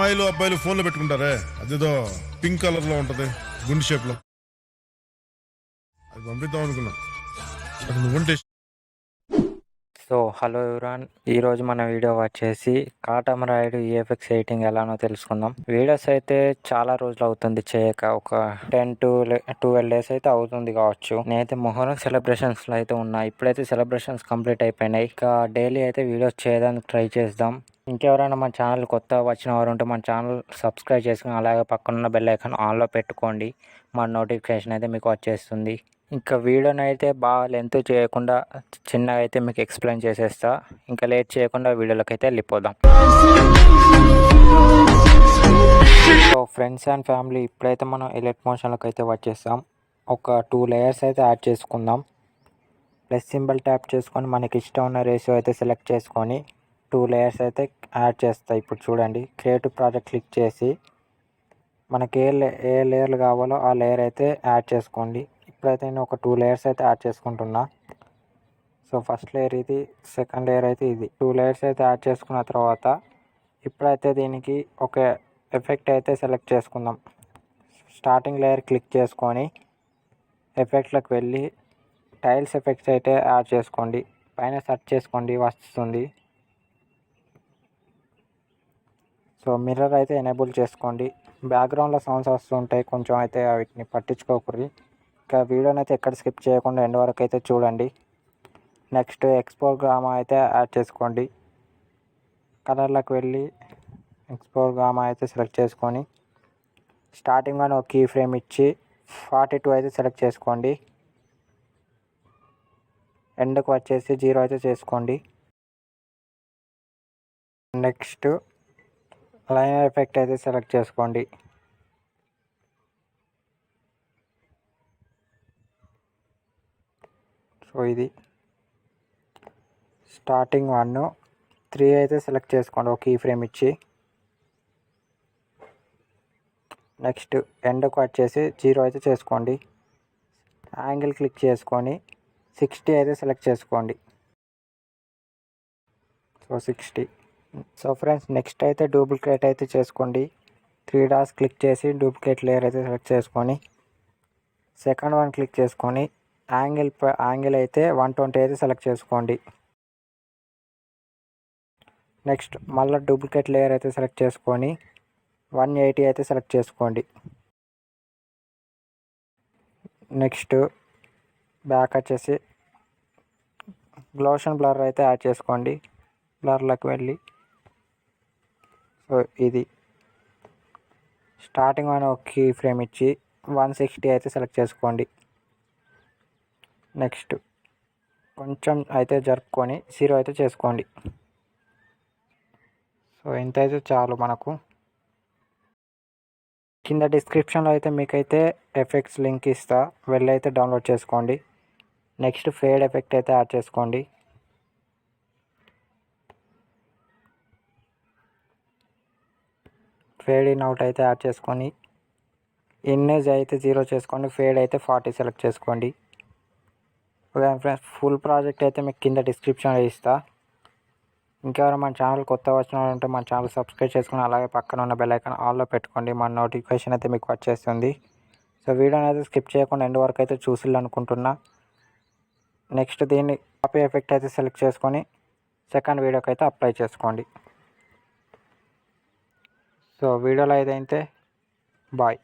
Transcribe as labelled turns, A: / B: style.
A: అమ్మాయిలు అబ్బాయిలు ఫోన్లో పెట్టుకుంటారే, అదేదో పింక్ కలర్లో ఉంటుంది గుండు షేప్లో, అది పంపిద్దాం అనుకున్నా. అది నువ్వుంటే.
B: సో హలో ఎవ్రీవన్, ఈరోజు మన వీడియో వచ్చేసి కాటమరాయుడు EFX ఎడిటింగ్ ఎలానో తెలుసుకుందాం. వీడియోస్ అయితే చాలా రోజులు అవుతుంది చేయక, ఒక 10 to 12 days అయితే అవుతుంది కావచ్చు. నేనైతే మొహరం సెలబ్రేషన్స్లో అయితే ఉన్నా. ఇప్పుడైతే సెలబ్రేషన్స్ కంప్లీట్ అయిపోయినాయి. ఇక డైలీ అయితే వీడియోస్ చేయడానికి ట్రై చేద్దాం. ఇంకెవరైనా మన ఛానల్ కొత్తగా వచ్చిన వారు ఉంటే మన ఛానల్ సబ్స్క్రైబ్ చేసుకుని అలాగే పక్కనున్న బెల్ ఐకాన్ ఆన్లో పెట్టుకోండి. మన నోటిఫికేషన్ అయితే మీకు వచ్చేస్తుంది. ఇంకా వీడియోని అయితే బాగా లెంత్ చేయకుండా చిన్నగా అయితే మీకు ఎక్స్ప్లెయిన్ చేసేస్తా. ఇంకా లేట్ చేయకుండా వీడియోలోకి అయితే వెళ్ళిపోదాం. సో ఫ్రెండ్స్ అండ్ ఫ్యామిలీ, ఇప్పుడైతే మనం Alightmotionలోకి అయితే వచ్చేస్తాం. ఒక 2 layers అయితే యాడ్ చేసుకుందాం. ప్లస్ సింబల్ ట్యాప్ చేసుకొని మనకి ఇష్టం ఉన్న రేషియో అయితే సెలెక్ట్ చేసుకొని 2 layers అయితే యాడ్ చేస్తాయి. ఇప్పుడు చూడండి, క్రియేటివ్ ప్రాజెక్ట్ క్లిక్ చేసి మనకి ఏ లేయర్లు కావాలో ఆ లేయర్ అయితే యాడ్ చేసుకోండి. ఇప్పుడైతే నేను ఒక 2 layers అయితే యాడ్ చేసుకుంటున్నా. సో ఫస్ట్ లేయర్ ఇది, సెకండ్ లేయర్ అయితే ఇది. 2 layers అయితే యాడ్ చేసుకున్న తర్వాత ఇప్పుడైతే దీనికి ఒక ఎఫెక్ట్ అయితే సెలెక్ట్ చేసుకుందాం. స్టార్టింగ్ లేయర్ క్లిక్ చేసుకొని ఎఫెక్ట్లకు వెళ్ళి టైల్స్ ఎఫెక్ట్స్ అయితే యాడ్ చేసుకోండి. పైన సెర్చ్ చేసుకోండి, వస్తుంది. సో మిర్రర్ అయితే ఎనేబుల్ చేసుకోండి. బ్యాక్గ్రౌండ్లో సౌండ్స్ వస్తుంటాయి, కొంచెం అయితే వీటిని పట్టించుకోకూడదు. ఇంకా వీడియోని అయితే ఎక్కడ స్కిప్ చేయకుండా ఎండ్ వరకు అయితే చూడండి. నెక్స్ట్ ఎక్స్పోర్ట్ గామా అయితే యాడ్ చేసుకోండి. కలర్లకు వెళ్ళి ఎక్స్పోర్ట్ గామా అయితే సెలెక్ట్ చేసుకొని స్టార్టింగ్లో ఒక కీ ఫ్రేమ్ ఇచ్చి 42 అయితే సెలెక్ట్ చేసుకోండి. ఎండ్కి వచ్చేసి 0 అయితే చేసుకోండి. నెక్స్ట్ లైనర్ ఎఫెక్ట్ అయితే సెలెక్ట్ చేసుకోండి. సో ఇది స్టార్టింగ్ 1 3 అయితే సెలెక్ట్ చేసుకోండి ఒక కీ ఫ్రేమ్ ఇచ్చి. నెక్స్ట్ ఎండ్కి వచ్చేసి 0 అయితే చేసుకోండి. యాంగిల్ క్లిక్ చేసుకొని 60 అయితే సెలెక్ట్ చేసుకోండి. సో 60. సో ఫ్రెండ్స్, నెక్స్ట్ అయితే డూప్లికేట్ అయితే చేసుకోండి. 3 డాట్స్ క్లిక్ చేసి డూప్లికేట్ లేయర్ అయితే సెలెక్ట్ చేసుకొని సెకండ్ వన్ క్లిక్ చేసుకొని యాంగిల్ అయితే 120 అయితే సెలెక్ట్ చేసుకోండి. నెక్స్ట్ మళ్ళీ డూప్లికేట్ లేయర్ అయితే సెలెక్ట్ చేసుకొని 180 అయితే సెలెక్ట్ చేసుకోండి. నెక్స్ట్ బ్యాక్ వచ్చేసి గ్లోషన్ బ్లర్ అయితే యాడ్ చేసుకోండి. బ్లర్లోకి వెళ్ళి సో ఇది స్టార్టింగ్ అని ఒక కీ ఫ్రేమ్ ఇచ్చి 160 అయితే సెలెక్ట్ చేసుకోండి. నెక్స్ట్ కొంచెం అయితే జరుపుకొని 0 అయితే చేసుకోండి. సో ఇంత అయితే చాలు మనకు. కింద డిస్క్రిప్షన్లో అయితే మీకైతే ఎఫెక్ట్స్ లింక్ ఇస్తా, వెళ్ళి అయితే డౌన్లోడ్ చేసుకోండి. నెక్స్ట్ ఫేడ్ ఎఫెక్ట్ అయితే యాడ్ చేసుకోండి. ఫేడ్ ఇన్ అవుట్ అయితే యాడ్ చేసుకొని ఇమేజ్ అయితే 0 చేసుకోండి. ఫేడ్ అయితే 40 సెలెక్ట్ చేసుకోండి. ఓకే ఫ్రెండ్స్, ఫుల్ ప్రాజెక్ట్ అయితే మీకు కింద డిస్క్రిప్షన్లో ఇస్తా. ఇంకెవరైనా మన ఛానల్ కొత్త వచ్చిన ఉంటే మన ఛానల్ సబ్స్క్రైబ్ చేసుకుని అలాగే పక్కన ఉన్న బెల్ ఐకాన్ ఆల్లో పెట్టుకోండి. మన నోటిఫికేషన్ అయితే మీకు వచ్చేస్తుంది. సో వీడియోని అయితే స్కిప్ చేయకుండా ఎండ్ వరకు అయితే చూసిల్లనుకుంటున్నా. నెక్స్ట్ దీన్ని కాపీ ఎఫెక్ట్ అయితే సెలెక్ట్ చేసుకొని సెకండ్ వీడియోకి అయితే అప్లై చేసుకోండి. సో వీడియోలో అయితే బాయ్.